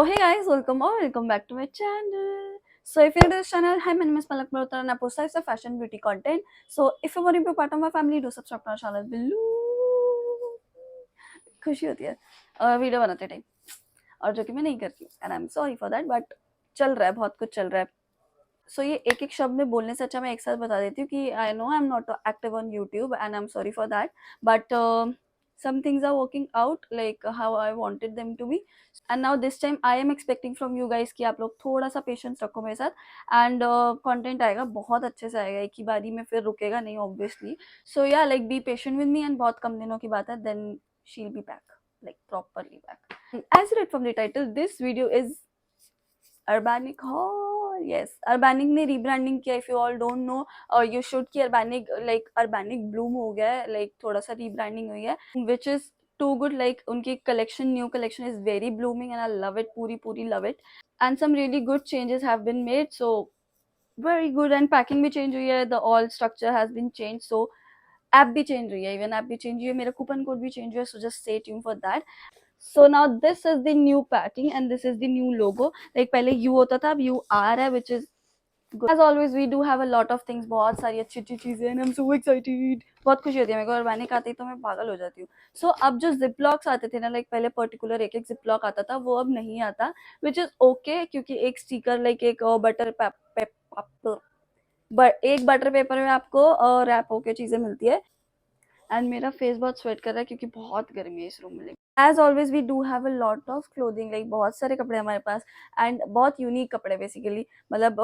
So hey guys, welcome back to my channel. So if you're new to this channel, hi, my name is Palak Malhotra and I post types of fashion beauty content. So if you want to be part of my family, do subscribe to our channel below. खुशी होती है video बनाते time और जो कि मैं नहीं करती हूँ and I am sorry for that but चल रहा है, बहुत कुछ चल रहा है. सो ये एक एक शब्द में बोलने से अच्छा मैं एक साथ बता देती हूँ कि I know I am not active on YouTube and I am sorry for that but some things are working out like how I wanted them to be and now this time I am expecting from you guys कि आप लोग थोड़ा सा patience रखो मेरे साथ and content आएगा, बहुत अच्छे से आएगा, एक ही बारी में फिर रुकेगा नहीं obviously. So yeah like be patient with me and बहुत कम दिनों की बात है, then she will be back like properly back. As you read from the title, this video is Urbanic haul. Yes, Urbanic ने rebranding किया. If you all don't know, you should कि Urbanic like Urbanic bloom हो गया है, like थोड़ा सा rebranding हुई है, which is too good. Like उनकी collection, new collection is very blooming and I love it, पूरी love it. And some really good changes have been made, so very good. And packing भी change हुई है, the all structure has been changed, so app भी change हुई है, even app भी change हुई है, मेरा कूपन कोड भी चेंज हुआ है, so just stay tune for that. So now this is the new packing and this is the new logo. Like पहले U होता था, अब U R है, which is good. As always we do have a lot of things, बहुत सारी अच्छी अच्छी चीजें and I'm so excited. बहुत खुशी होती है मेरे को, ऑर्गेनिक आती है तो मैं पागल हो जाती हूँ. So अब जो जिप लॉक्स आते थे ना, लाइक पहले पर्टिकुलर एक एक जिप लॉक आता था, वो अब नहीं आता, which is okay क्योंकि एक स्टिकर लाइक एक बटर एक बटर पेपर में आपको रैप होके चीजें मिलती है. एंड मेरा फेस बहुत स्वेट कर रहा है क्योंकि बहुत गर्मी है इस रूम में. As always we do have a lot of clothing, like बहुत सारे कपड़े हमारे पास एंड बहुत यूनिक कपड़े बेसिकली. मतलब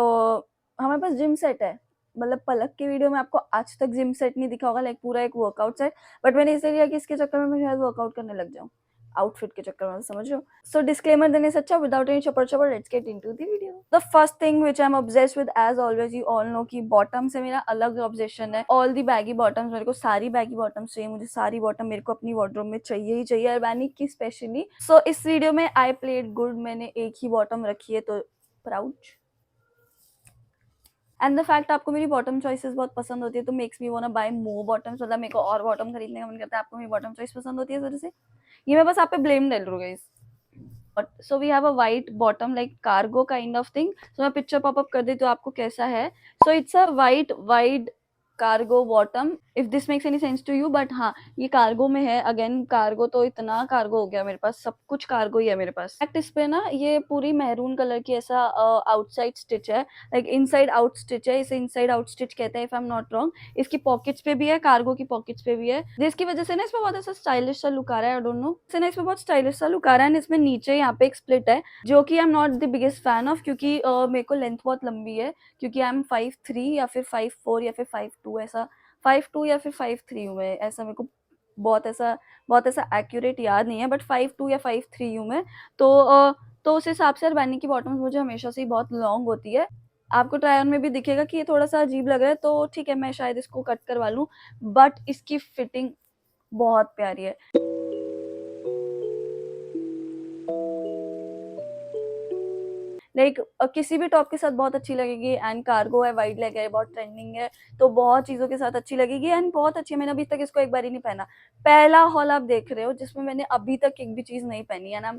हमारे पास जिम सेट है, मतलब पलक की वीडियो में आपको आज तक जिम सेट नहीं दिखा होगा, लाइक पूरा एक वर्कआउट सेट, बट मैंने इसे लिया कि इसके चक्कर में मैं शायद वर्कआउट करने लग जाऊँ आउटफिट के चक्कर में, समझ रहे हो. सो डिस्क्लेमर देने से अच्छा विदाउट एनी चपर चपर let's get into the video. The first thing which I am obsessed with, as always you all know कि बॉटम से मेरा अलग ऑब्सेशन है. ऑल दी बैगी बॉटम्स, मेरे को सारी बैगी बॉटम्स चाहिए, मुझे सारी बॉटम मेरे को अपनी वार्डरोब में चाहिए ही चाहिए, अर्बैनिक की स्पेशली. सो इस वीडियो में आई प्लेड गुड, मैंने एक ही बॉटम रखी है तो प्राउड. एंड द फैक्ट आपको मेरी बॉटम चॉइसेस बहुत पसंद होती है तो makes me want to buy more bottoms, मतलब मेरे को और बॉटम खरीदने का मन करता है. आपको मेरी बॉटम चॉइस पसंद होती है इस वजह से, ये मैं बस आप पे ब्लेम डाल रहा हूँ guys. So we have a white bottom like cargo kind of thing. सो मैं पिक्चर पॉपअप कर देती हूँ आपको कैसा है. So it's a white wide cargo bottom, if this makes any sense to you, but हाँ ये कार्गो में है. अगेन कार्गो तो इतना कार्गो हो गया मेरे पास, सब कुछ कार्गो ही है मेरे पास. फैक्ट इस पे ना ये पूरी मैरून कलर की ऐसा आउटसाइड स्टिच है, लाइक इनसाइड आउट स्टिच है, इसे इनसाइड आउट स्टिच कहते हैं if I am not wrong. इसकी पॉकेट्स पे भी है, कार्गो की पॉकेट्स पे भी है, जिसकी वजह से ना इसमें बहुत ऐसा स्टाइलिश सा लुक आ रहा है. आई डोंट नो, इससे ना इसमें बहुत स्टाइलिश सा लुक आ रहा है. इसमें नीचे यहाँ पे एक स्प्लिट है जो कि आई am not the biggest fan of, क्योंकि मेरे को लेंथ बहुत लंबी है, क्योंकि आई एम 5'3" या फिर 5'4" या फिर 5'2", ऐसा 5'2" या फिर 5'3" हूँ मैं, ऐसा मेरे को बहुत ऐसा एक्यूरेट याद नहीं है, बट 5'2" या 5'3" हूँ मैं. तो उस हिसाब से अर्बैनिक की बॉटम्स मुझे हमेशा से ही बहुत लॉन्ग होती है. आपको ट्राई ऑन में भी दिखेगा कि ये थोड़ा सा अजीब लग रहा है, तो ठीक है मैं शायद इसको कट करवा लूँ, बट इसकी फिटिंग बहुत प्यारी है. लाइक किसी भी टॉप के साथ बहुत अच्छी लगेगी एंड कार्गो है, वाइड लेग है, बहुत ट्रेंडिंग है, तो बहुत चीज़ों के साथ अच्छी लगेगी एंड बहुत अच्छी है. मैंने अभी तक इसको एक बार ही नहीं पहना, पहला हॉल आप देख रहे हो जिसमें मैंने अभी तक एक भी चीज़ नहीं पहनी है ना,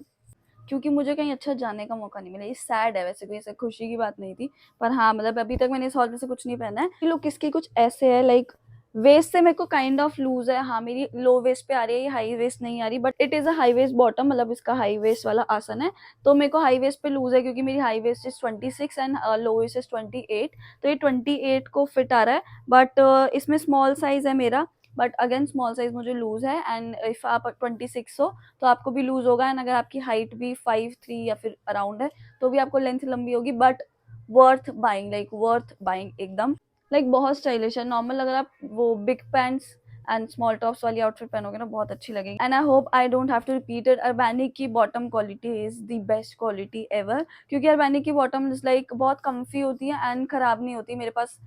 क्योंकि मुझे कहीं अच्छा जाने का मौका नहीं मिला. ये सैड है, वैसे कोई ऐसे खुशी की बात नहीं थी, पर हाँ मतलब अभी तक मैंने इस हॉल में से कुछ नहीं पहना है. लुक इसकी कुछ ऐसे है, लाइक वेस्ट से मेरे को काइंड ऑफ लूज है. हाँ मेरी लो वेस्ट पे आ रही है, ये हाई वेस्ट नहीं आ रही, but it is a high waist bottom, मतलब इसका हाई वेस्ट वाला आसन है, तो मेरे को हाई वेस्ट पे लूज है क्योंकि मेरी high waist is 26 and low waist is 28, तो ये 28 को फिट आ रहा है. बट इसमें स्मॉल साइज है मेरा, बट अगेन स्मॉल साइज मुझे लूज है एंड इफ आप 26 हो तो आपको भी लूज होगा, एंड अगर आपकी हाइट भी 5'3" या फिर अराउंड है तो भी आपको लेंथ लंबी होगी. But worth buying, like worth buying एकदम, लाइक बहुत स्टाइलिश है. नॉर्मल अगर आप वो big pants and small tops वाली आउटफिट पहनोगे ना, बहुत अच्छी लगेगी. And I hope I don't have to repeat it, Urbanic की bottom quality is the best quality ever, क्योंकि अर्बैनिक की बॉटम लाइक बहुत कम्फी होती है एंड खराब नहीं होती. मेरे पास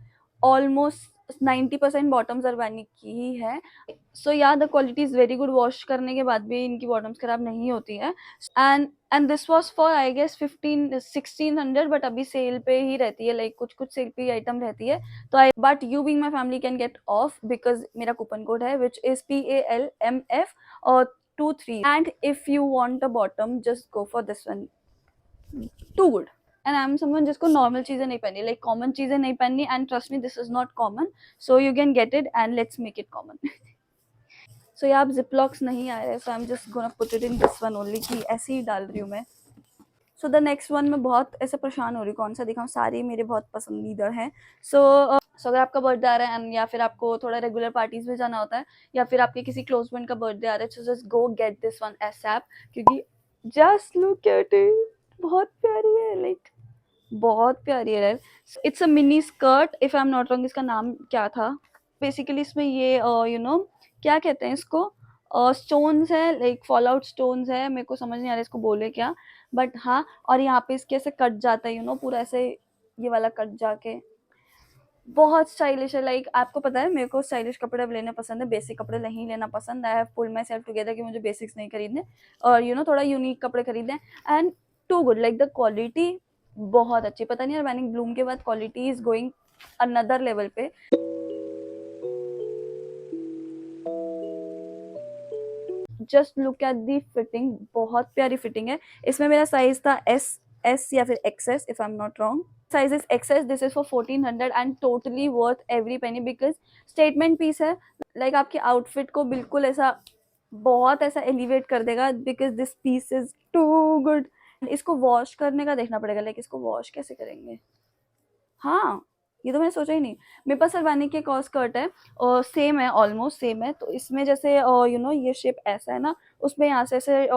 ऑलमोस्ट 90% बॉटम्स अर्बैनिक की ही है. सो या the quality is very good, wash करने के बाद भी इनकी बॉटम्स खराब नहीं होती है. And this was for I guess 1600, but अभी सेल पे ही रहती है, लाइक कुछ सेल पे आइटम रहती है, तो I but you being my family can get off because मेरा कूपन कोड है विच इज PALMF और 23, and if you want a bottom just go for this one. Too good. And I am someone जिसको normal चीजें नहीं पहननी, like common चीजें नहीं पहननी, and trust me this is not common, so you can get it and let's make it common. So ये आप जिपलॉक्स नहीं आ रहे, so I am just gonna put it in this one only, कि ऐसे ही डाल रही हूँ मैं। सो द नेक्स्ट वन मैं बहुत ऐसे परेशान हो रही हूँ कौन सा दिखाऊँ, सारे मेरे बहुत पसंदीदा हैं। सो अगर आपका बर्थडे आ रहा है एंड या फिर आपको थोड़ा रेगुलर पार्टीज में जाना होता है, या फिर आपके किसी क्लोज फ्रेंड का बर्थडे आ रहा है, so just go get this one ASAP, क्योंकि जस्ट लुक एट इट, बहुत प्यारी है, लाइक बहुत प्यारी है। It's a mini skirt, if I am not wrong, इसका नाम क्या था बेसिकली, इसमें ये यू नो क्या कहते हैं इसको, स्टोन्स है, लाइक फॉल आउट स्टोन्स है, मेरे को समझ नहीं आ रहा इसको बोले क्या, बट हाँ, और यहाँ पे इसके ऐसे कट जाता है, पूरा ऐसे ये वाला कट जाके बहुत स्टाइलिश है। लाइक आपको पता है मेरे को स्टाइलिश कपड़े अब लेने पसंद है, बेसिक कपड़े नहीं लेना पसंद। I have pulled my self together कि मुझे बेसिक्स नहीं खरीदने, और थोड़ा यूनिक कपड़े खरीदने। And too good, like the quality बहुत अच्छी, पता नहीं यार मैंनिंग ब्लूम के बाद quality is going another level पे। Just look at the fitting, बहुत प्यारी फिटिंग है। इसमें मेरा साइज था एस या फिर XS, if I am not wrong. Size is XS, this is for 1400 and totally worth every penny, because statement piece है। लाइक आपके आउटफिट को बिल्कुल ऐसा बहुत ऐसा एलिवेट कर देगा, because this piece is too good. इसको वॉश करने का देखना पड़ेगा, लाइक इसको वॉश कैसे करेंगे। हाँ, ये तो मैंने सोचा ही नहीं। मेरे पास सरवानी की एक और स्कर्ट है, और सेम है, ऑलमोस्ट सेम है। तो इसमें जैसे ये शेप ऐसा है ना, उसमें यहाँ से ऐसे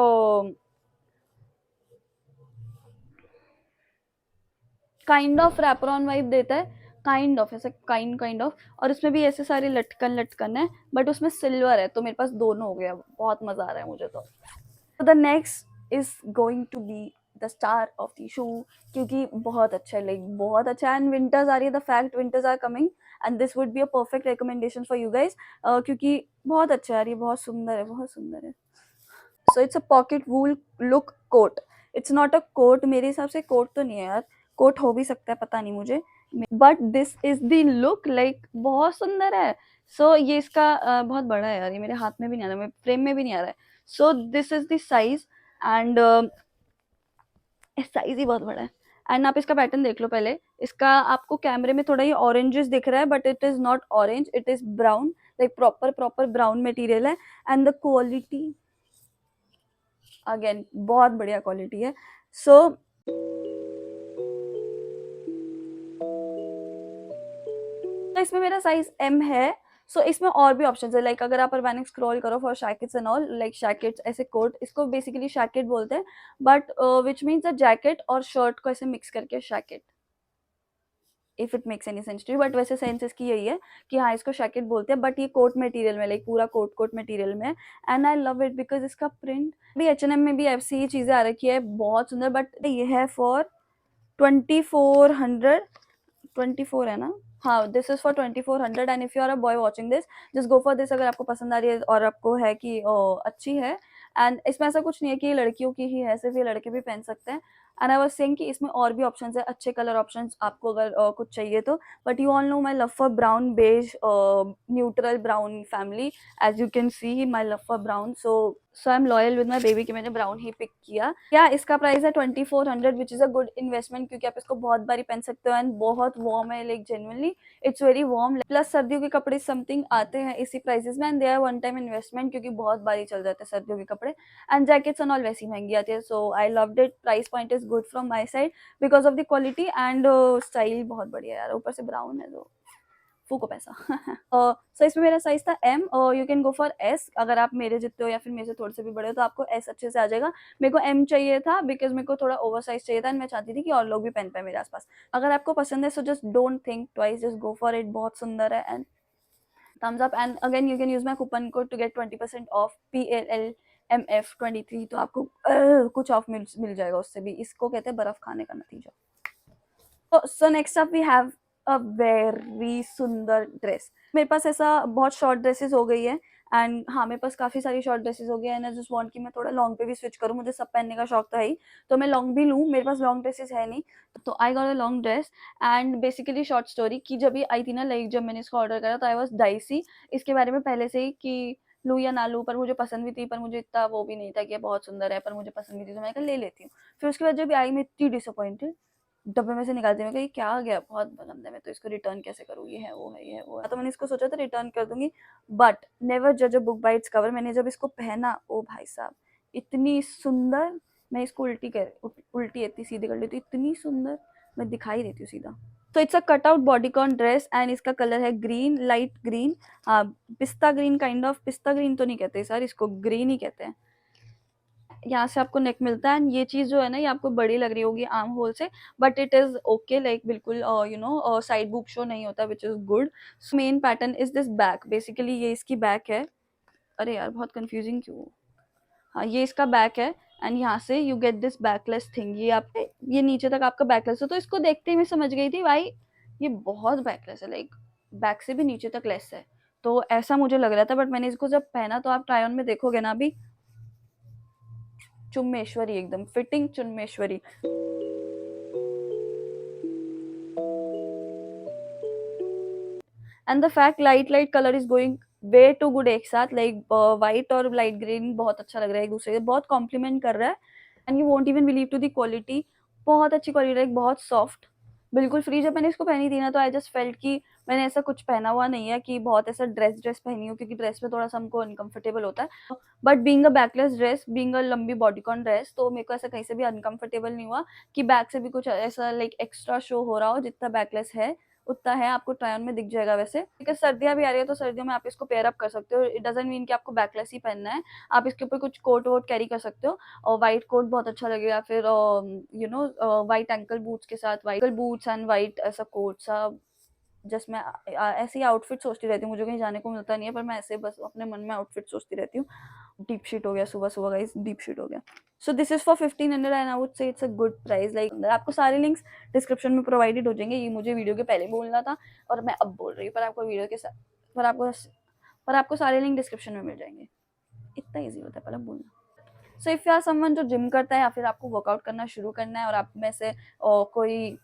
kind of rapper on vibe देता है, काइंड ऑफ ऐसे काइंड ऑफ। और इसमें भी ऐसे सारे लटकन लटकन है, बट उसमें सिल्वर है, तो मेरे पास दोनों हो गया, बहुत मजा आ रहा है मुझे। तो the next is going to be the star of the show, क्योंकि बहुत अच्छा है, लाइक बहुत अच्छा है। एंड विंटर्स आ रही है, the fact winters are coming, and this would be a perfect recommendation for you guys, क्योंकि बहुत अच्छा है, ये बहुत सुंदर है, बहुत सुंदर है। So it's a pocket wool look coat. It's not a coat, मेरे हिसाब से कोट तो नहीं है यार, कोट हो भी सकता है, पता नहीं मुझे, but this is the look, like बहुत सुंदर है। ये इसका बहुत बड़ा है यार, ये मेरे हाथ में भी नहीं आ रहा, मेरे फ्रेम में भी नहीं आ रहा है। This is the size, and size ही बहुत बड़ा है। एंड आप इसका पैटर्न देख लो पहले। इसका आपको कैमरे में थोड़ा ही ऑरेंजेस दिख रहा है, but it is not orange, it is brown, like proper proper brown material है। एंड द क्वालिटी अगेन बहुत बढ़िया क्वालिटी है। तो इसमें मेरा साइज एम है। इसमें और भी ऑप्शंस है, लाइक अगर आप अर्बैनिक स्क्रॉल करो for shackets and all, like shackets ऐसे कोट, इसको बेसिकली शैकेट बोलते हैं, but which means a jacket और शर्ट को ऐसे मिक्स करके shacket, if it makes any sense to you. But वैसे सेंस इसकी यही है कि हाँ, इसको शैकेट बोलते हैं, बट ये कोट मटेरियल में, लाइक पूरा कोट कोट मटेरियल में। And I love it because इसका प्रिंट भी, H&M में भी ऐसी ही चीजें आ रखी है, बहुत सुंदर। बट ये है फॉर 2400, 24 है ना, हाँ, this is for 2400। And if you are a boy watching this, just go for this, अगर आपको पसंद आ रही है और आपको है कि अच्छी है। एंड इसमें ऐसा कुछ नहीं है कि ये लड़कियों की ही है, सिर्फ ये लड़के भी पहन सकते हैं। एंड आई वाज सेइंग कि इसमें और भी ऑप्शंस है, अच्छे कलर ऑप्शंस आपको अगर कुछ चाहिए तो। But you all know my love for brown beige, neutral brown family, as you can see my love for brown. So I am loyal with my baby कि मैंने ब्राउन ही pick किया। या इसका प्राइस है 2400, which is a good investment, क्योंकि आप इसको बहुत बारी पहन सकते हो, एंड बहुत वार्म है, like genuinely it's very warm. Plus सर्दियों के कपड़े समथिंग आते हैं इसी प्राइसेस में, and they are one time investment, क्योंकि बहुत बारी चल जाते हैं सर्दियों के कपड़े। एंड जैकेट्स एंड ऑल वैसी महंगी आती है। So I loved it, price point is good from my side because of the quality, and style बहुत बढ़िया यार, ऊपर से ब्राउन है तो फूको पैसा। इसमें मेरा साइज था M, you can go for S, अगर आप मेरे जितने हो या फिर मेरे से थोड़े से भी बड़े हो तो आपको एस अच्छे से आ जाएगा। मेरे को एम चाहिए था बिकॉज मेरे को थोड़ा ओवर साइज चाहिए था, एंड मैं चाहती थी कि और लोग भी पहन पाए मेरे आसपास। अगर आपको पसंद है, so just don't think twice, just go for it, बहुत सुंदर है। And thumbs up, and again you can use my coupon code to get 20% off, PLLMF23, तो आपको कुछ ऑफ मिल जाएगा उससे भी। इसको कहते हैं बर्फ खाने का नतीजा। So next up we have a very सुंदर ड्रेस। मेरे पास ऐसा बहुत शॉर्ट ड्रेसेस हो गई है, एंड हाँ, मेरे पास काफी सारी शॉर्ट ड्रेसेस हो गई है, एंड आई जस्ट वांट कि मैं थोड़ा लॉन्ग पे भी स्विच करूँ, मुझे सब पहनने का शौक तो है ही, तो मैं लॉन्ग भी लूँ, मेरे पास लॉन्ग ड्रेसेस है नहीं। तो I got a long dress. And basically short story कि जब ये आई थी ना, लाइक जब मैंने इसको ऑर्डर करा तो आई वॉज डाइसी इसके बारे में पहले से ही, कि लूँ या ना लूँ, पर मुझे पसंद भी थी, पर मुझे इतना वो भी नहीं था कि ये बहुत सुंदर है, पर मुझे पसंद भी थी तो मैंने कहा ले लेती हूँ। फिर उसके बाद जब आई मैं इतनी डिसअपॉइंटेड, डब्बे में से निकालती मैं कही क्या आ गया, बहुत गंदा है, मैं तो इसको रिटर्न कैसे करूँ, ये है वो है ये है वो है। तो मैंने इसको सोचा था रिटर्न कर दूंगी, बट नेवर जज a book by its cover. मैंने जब इसको पहना, ओ भाई साहब इतनी सुंदर, मैं इसको उल्टी इतनी सीधी कर लेती हूँ, इतनी सुंदर मैं दिखाई देती हूँ सीधा। तो it's a cut out bodycon dress and इसका कलर है ग्रीन, लाइट ग्रीन, पिस्ता ग्रीन काइंड ऑफ, पिस्ता ग्रीन तो नहीं कहते सर, इसको ग्रीन ही कहते हैं। यहाँ से आपको नेक मिलता है एंड ये चीज जो है ना ये आपको बड़ी लग रही होगी आर्म होल से, but it is okay, like बिल्कुल you know side boob show नहीं होता, which is good. Main pattern is this back, basically ये इसकी बैक है। अरे यार बहुत कंफ्यूजिंग क्यों, हाँ ये इसका बैक है एंड यहाँ से you get this backless thing, ये आप ये नीचे तक आपका बैकलेस है। तो इसको देखते ही मैं समझ गई थी भाई ये बहुत बैकलेस है, लाइक बैक से भी नीचे तक लेस है, तो ऐसा मुझे लग रहा था। बट मैंने इसको जब पहना तो आप ट्राई ऑन में देखोगे ना अभी, चुम्मेश्वरी, एकदम फिटिंग चुम्मेश्वरी। And the fact light colour is going way too good एक साथ, लाइक व्हाइट और लाइट ग्रीन बहुत अच्छा लग रहा है एक दूसरे से, बहुत कॉम्प्लीमेंट कर रहा है। And you won't even believe to the quality, बहुत अच्छी क्वालिटी, लाइक बहुत सॉफ्ट, बिल्कुल फ्री। जब मैंने इसको पहनी थी ना तो आई जस्ट फेल्ट कि मैंने ऐसा कुछ पहना हुआ नहीं है कि बहुत ऐसा ड्रेस पहनी हो, क्योंकि ड्रेस में थोड़ा सा हमको अनकंफर्टेबल होता है। But being a backless dress, being a लंबी बॉडीकॉन ड्रेस, तो मेरे को ऐसा कहीं से भी अनकंफर्टेबल नहीं हुआ कि बैक से भी कुछ ऐसा लाइक एक्स्ट्रा शो हो रहा हो। जितना बैकलेस है उतना है, आपको ट्राई ऑन में दिख जाएगा। वैसे क्योंकि सर्दियां भी आ रही है तो सर्दियों में आप इसको पेयर अप कर सकते हो, इट डजंट मीन कि आपको बैकलेस ही पहनना है, आप इसके ऊपर कुछ कोट वोट कैरी कर सकते हो। और व्हाइट कोट बहुत अच्छा लगेगा, फिर you know white ankle boots के साथ, व्हाइट बूट्स एंड व्हाइट ऐसा कोट सा। जस्ट मैं ऐसी आउटफिट सोचती रहती हूँ, मुझे कहीं जाने को मिलता नहीं है, पर मैं ऐसे बस अपने मन में आउटफिट सोचती रहती हूँ। डीप शीट हो गया, सुबह सुबह गाइस डीप शीट हो गया। सो this is for 1500 and I would say it's a good price. Like आपको सारे लिंक्स डिस्क्रिप्शन में प्रोवाइडेड हो जाएंगे, ये मुझे वीडियो के पहले बोलना था और मैं अब बोल रही हूँ, पर आपको वीडियो के साथ पर आपको सारे लिंक डिस्क्रिप्शन में मिल जाएंगे। इतना ईजी होता है पहले बोलना। So if you are someone जो जिम करता है या फिर आपको वर्कआउट करना शुरू करना है और आप में से कोई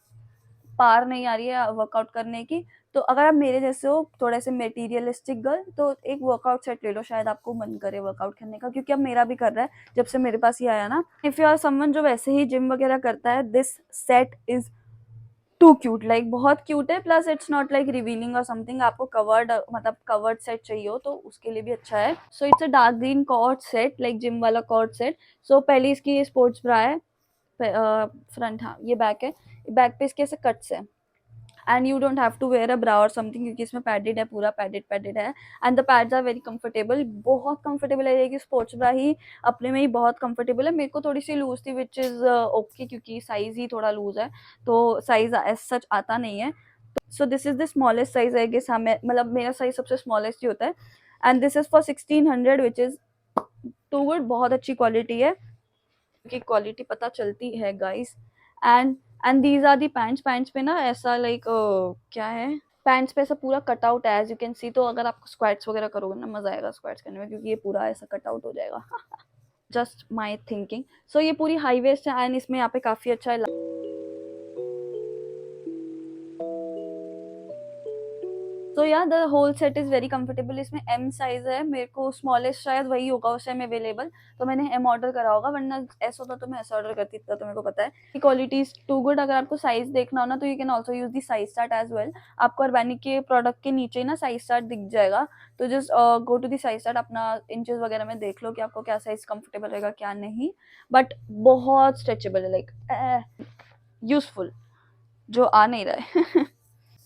पार नहीं आ रही है वर्कआउट करने की, तो अगर आप मेरे जैसे हो थोड़े से मेटीरियलिस्टिक गर्ल, तो एक वर्कआउट सेट ले लो, शायद आपको मन करे वर्कआउट करने का, क्योंकि अब मेरा भी कर रहा है जब से मेरे पास ये आया ना। इफ यू आर समवन जो वैसे ही जिम वगैरह करता है, this set is too cute, like बहुत क्यूट है, plus it's not like revealing और समथिंग। आपको कवर्ड मतलब कवर्ड सेट चाहिए हो तो उसके लिए भी अच्छा है। So it's a dark green co-ord set, like gym वाला कॉर्ड सेट। सो पहले इसकी ये स्पोर्ट्स ब्रा है, फ्रंट, हाँ ये बैक है, बैक पे इसके ऐसे कट्स है and you don't have to wear a bra और समथिंग, क्योंकि इसमें पैडेड है, पूरा पैडेड है and the pads are very comfortable, बहुत कंफर्टेबल है। कि स्पोर्ट्स ब्रा ही अपने में ही बहुत कंफर्टेबल है। मेरे को थोड़ी सी लूज थी विच इज ओके, क्योंकि साइज ही थोड़ा लूज है, तो साइज एज सच आता नहीं है। So this is the smallest size I guess, हमें मतलब मेरा साइज सबसे स्मॉलेस्ट ही होता है and this is for 1600 which is too good, बहुत अच्छी क्वालिटी है, की क्वालिटी पता चलती है guys. And these are the pants, pants पे ना ऐसा लाइक क्या है, पैंट्स पे ऐसा पूरा कट आउट है एज यू कैन सी। तो अगर आप स्क्वाट्स वगैरह करोगे ना मजा आएगा स्क्वाट्स करने में, क्योंकि ये पूरा ऐसा कट आउट हो जाएगा। Just my thinking. सो ये पूरी हाई वेस्ट है एंड इसमें यहाँ पे काफी अच्छा है। तो yeah the whole set is very comfortable. इसमें एम साइज है, मेरे को स्मॉलेस्ट शायद वही होगा उस टाइम अवेलेबल, तो मैंने एम ऑर्डर करा होगा, वरना ऐसा होता तो मैं ऐसा ऑर्डर करती, इतना तो मेरे को पता है। Quality is too good. अगर आपको साइज देखना हो ना तो you can also use the size chart as well. आपको अर्बैनिक के प्रोडक्ट के नीचे ना साइज चार्ट दिख जाएगा, तो just go to the size chart, अपना इंचेस वगैरह में देख लो कि आपको क्या साइज कंफर्टेबल रहेगा क्या नहीं। बट बहुत स्ट्रेचेबल है, लाइक यूजफुल, जो आ नहीं रहा है।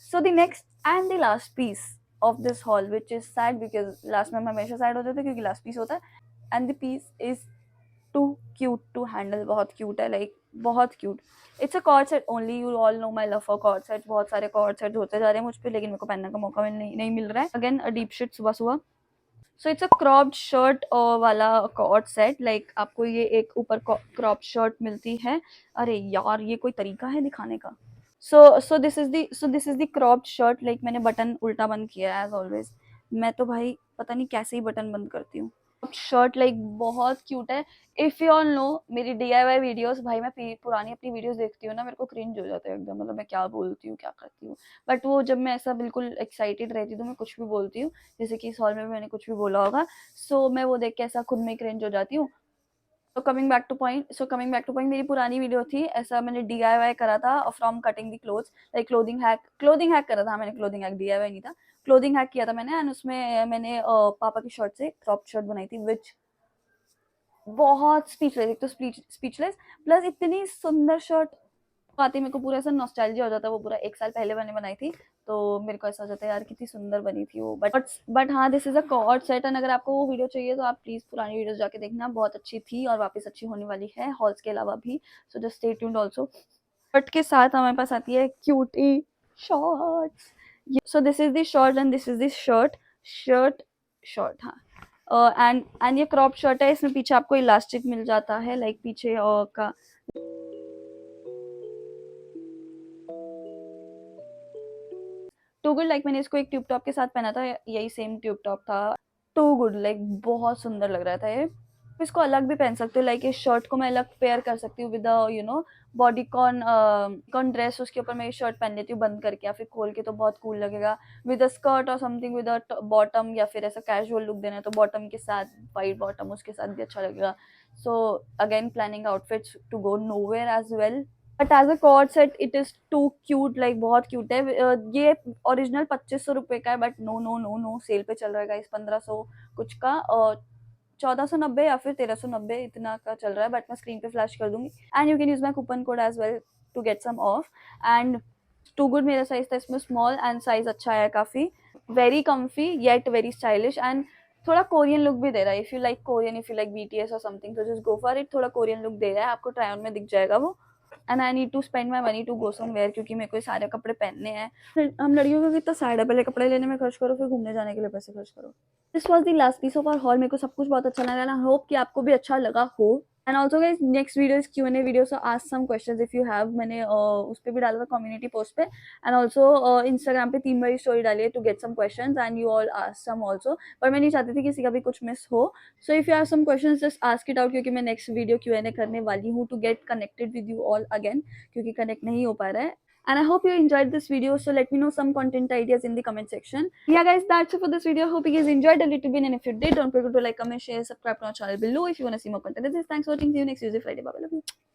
So the next and the last piece of this haul, which is sad because last में हम हमेशा sad होते थे क्योंकि last piece होता है, and the piece is too cute to handle, बहुत cute है, like बहुत cute. It's a cord set only, you all know my love for cord sets, बहुत सारे cord sets होते जा रहे हैं मुझ पे, लेकिन मेरे को पहनने का मौका नहीं मिल रहा है। Again a deep shit सुबह सुबह। So it's a cropped shirt वाला cord set, like आपको ये एक ऊपर cropped shirt मिलती है। अरे यार ये कोई तरीका है दिखाने का। So this is the cropped shirt, like मैंने बटन उल्टा बंद किया है एज ऑलवेज। मैं तो भाई पता नहीं कैसे ही बटन बंद करती हूँ। शर्ट लाइक बहुत क्यूट है। इफ यू ऑल नो मेरी DIY वीडियोस, भाई मैं पुरानी अपनी वीडियोस देखती हूँ ना, मेरे को क्रिंज हो जाता है एकदम, मतलब मैं क्या बोलती हूँ क्या करती हूँ। बट वो जब मैं ऐसा बिल्कुल एक्साइटेड रहती हूँ तो मैं कुछ भी बोलती हूँ, जैसे कि इस हॉल में भी मैंने कुछ भी बोला होगा, सो मैं वो देख के ऐसा खुद में क्रिंज हो जाती हूँ। So coming back two point, मेरी पुरानी वीडियो थी, ऐसा मैंने DIY करा था from cutting the clothes, like clothing hack करा था मैंने, क्लोथिंग हैक DIY नहीं था, क्लोथिंग हैक किया था मैंने। एंड उसमें मैंने पापा की शर्ट से क्रॉप शर्ट बनाई थी, विच बहुत स्पीचलेस, एक तो स्पीचलेस, प्लस इतनी सुंदर शर्ट आती, मेरे को पूरा ऐसा नॉस्टैल्जिया हो जाता है, वो पूरा 1 साल पहले मैंने बनाई थी, तो मेरे को ऐसा हो जाता है यार कितनी सुंदर बनी थी वो। बट हाँ, this is a coord set, and अगर आपको वो वीडियो चाहिए तो आप प्लीज पुरानी वीडियोस जाके देखना, बहुत अच्छी थी और वापस अच्छी होने वाली है हॉल्स के अलावा भी, so just stay tuned also. Shirt के साथ हमारे पास आती है cutie shorts. So this is the short and this is the shirt हाँ। एंड ये क्रॉप शर्ट है, इसमें पीछे आपको इलास्टिक मिल जाता है, लाइक पीछे का टू गुड, लाइक मैंने इसको एक ट्यूब टॉप के साथ पहना था, यही सेम ट्यूब टॉप था। टू गुड, लाइक बहुत सुंदर लग रहा था ये। इसको अलग भी पहन सकते हो, लाइक इस शर्ट को मैं अलग पेयर कर सकती हूँ विद बॉडीकॉन कॉन ड्रेस, उसके ऊपर मैं ये शर्ट पहन लेती हूँ बंद करके, या फिर खोल के, तो बहुत कूल लगेगा विद अ स्कर्ट और समथिंग विद अ बॉटम, या फिर ऐसा कैजुअल लुक देना है तो बॉटम के साथ, वाइट बॉटम उसके साथ भी अच्छा लगेगा। So again planning outfits to go nowhere as well, but as a coord set it is too cute, like बहुत क्यूट है। ये ओरिजिनल 2500 रुपए का है, but no no no no, sale पे चल रहा है गाइस 1500 कुछ का, और 1490 या फिर 1390 इतना का चल रहा है, बट मैं स्क्रीन पे फ्लैश कर दूंगी, and you can use my coupon code as well to get some off. And too good मेरा साइज था इसमें स्मॉल, एंड साइज अच्छा है काफी, very comfy yet very stylish, and थोड़ा कोरियन लुक भी दे रहा है। If you like Korean, if you like BTS और समथिंग, तो जस्ट गो फॉर इट, थोड़ा कोरियन लुक दे रहा है, आपको ट्राई ऑन में दिख जाएगा वो। And I need to spend my money to go somewhere, क्योंकि मेरे को ये सारे कपड़े पहनने हैं। हम लड़कियों को कितना सैड है, पहले कपड़े लेने में खर्च करो, फिर घूमने जाने के लिए पैसे खर्च करो। This was the last piece of our haul, मेरे को सब कुछ बहुत अच्छा लगा, एंड आई होप कि आपको भी अच्छा लगा हो। And also guys, next video is Q&A video, so ask some questions if you have, मैंने उस पर भी डाला था कम्युनिटी पोस्ट पे, एंड ऑल्सो इंस्टाग्राम पे 3 बारी स्टोरी डाली है to get some questions, and you all ask some also, पर मैं नहीं चाहती थी किसी का भी कुछ मिस हो। So if you have some questions just ask it out, क्योंकि मैं नेक्स्ट वीडियो Q&A करने वाली हूँ to get connected with you all again, क्योंकि कनेक्ट नहीं हो पा रहा है। And I hope you enjoyed this video, so let me know some content ideas in the comment section. Yeah guys, that's it for this video. Hope you guys enjoyed a little bit, and if you did, don't forget to like, comment, share, subscribe to our channel below if you want to see more content. Thanks for watching. See you next Tuesday, Friday. Bye bye. Love you.